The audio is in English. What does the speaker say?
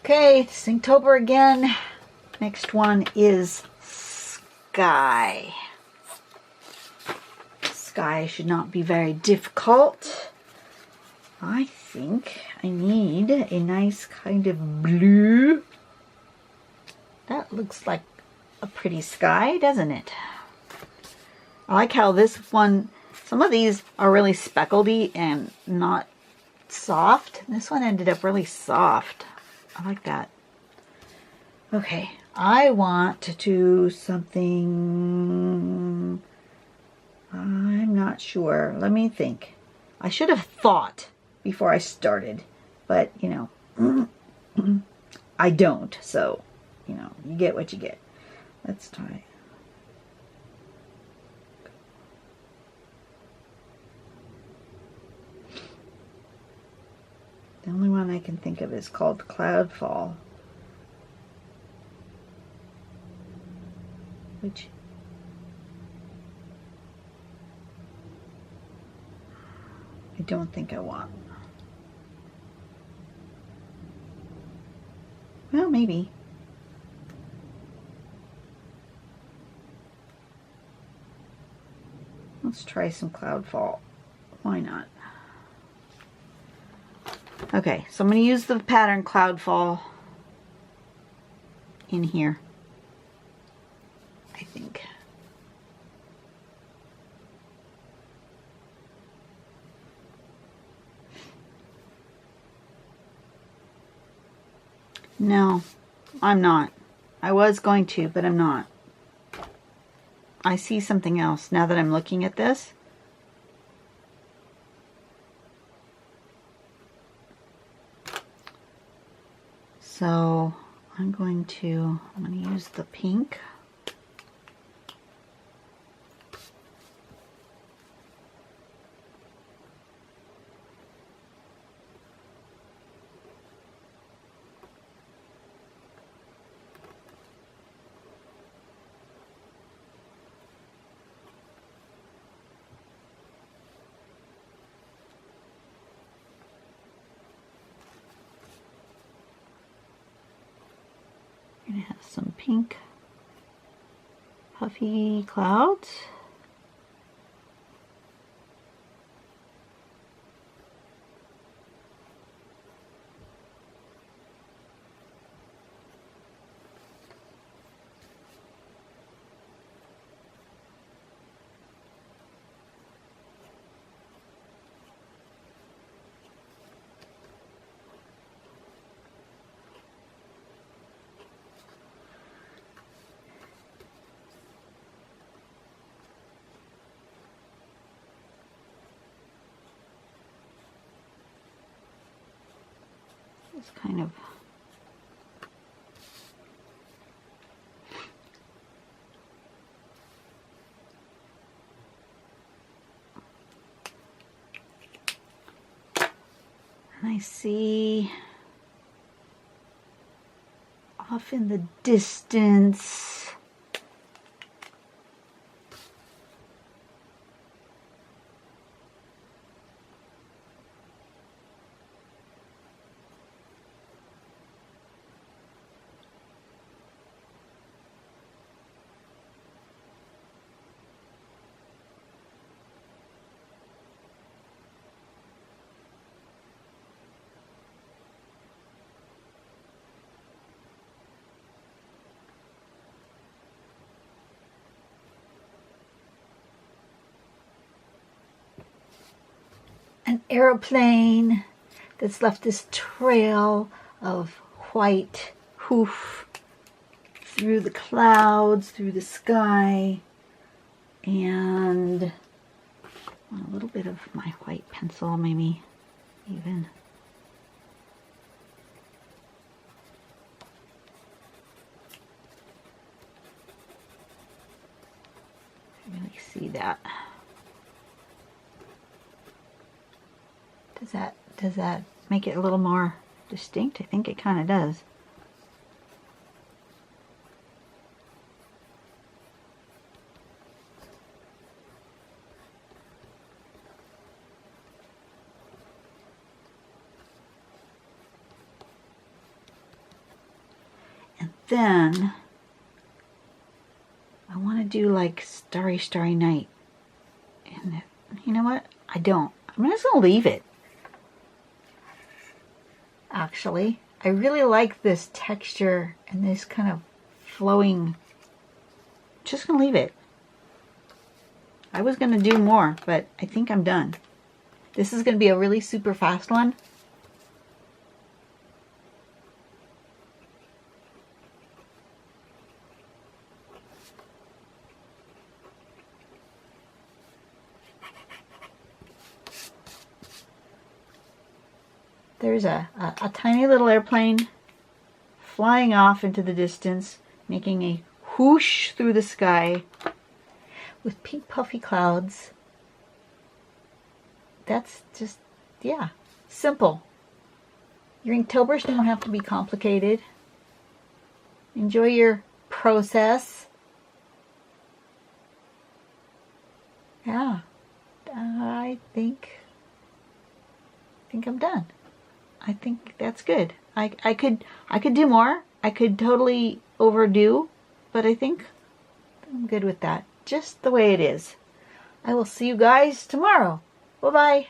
Okay, it's Inktober again. Next one is Sky. Sky should not be very difficult. I think I need a nice kind of blue. That looks like a pretty sky, doesn't it? I like how this one, some of these are really speckledy and not soft. This one ended up really soft. I like that. Okay, I want to do something. I'm not sure. Let me think. I should have thought before I started, but you know, I don't. So, you know, you get what you get. Let's try. The only one I can think of is called Cloudfall, which I don't think I want. Well, maybe. Let's try some Cloudfall. Why not? Okay, so I'm going to use the pattern Cloudfall in here, I think. No, I'm not. I was going to, but I'm not. I see something else now that I'm looking at this. So I'm going to use the pink. It has some pink puffy clouds. It's kind of and I see off in the distance an airplane that's left this trail of white hoof through the clouds, through the sky, and a little bit of my white pencil, maybe even. I really see that. Does that make it a little more distinct? I think it kind of does. then I want to do like Starry, Starry Night. And you know what? I don't. I'm just going to leave it. Actually, I really like this texture and this kind of flowing. Just going to leave it. I was going to do more, but I think I'm done. This is going to be a really super fast one. There's a tiny little airplane flying off into the distance, making a whoosh through the sky with pink puffy clouds. That's just, yeah, simple. Your Inktober's don't have to be complicated. Enjoy your process. Yeah, I think I'm done. I think that's good. I could do more. I could totally overdo, but I think I'm good with that. Just the way it is. I will see you guys tomorrow. Bye-bye.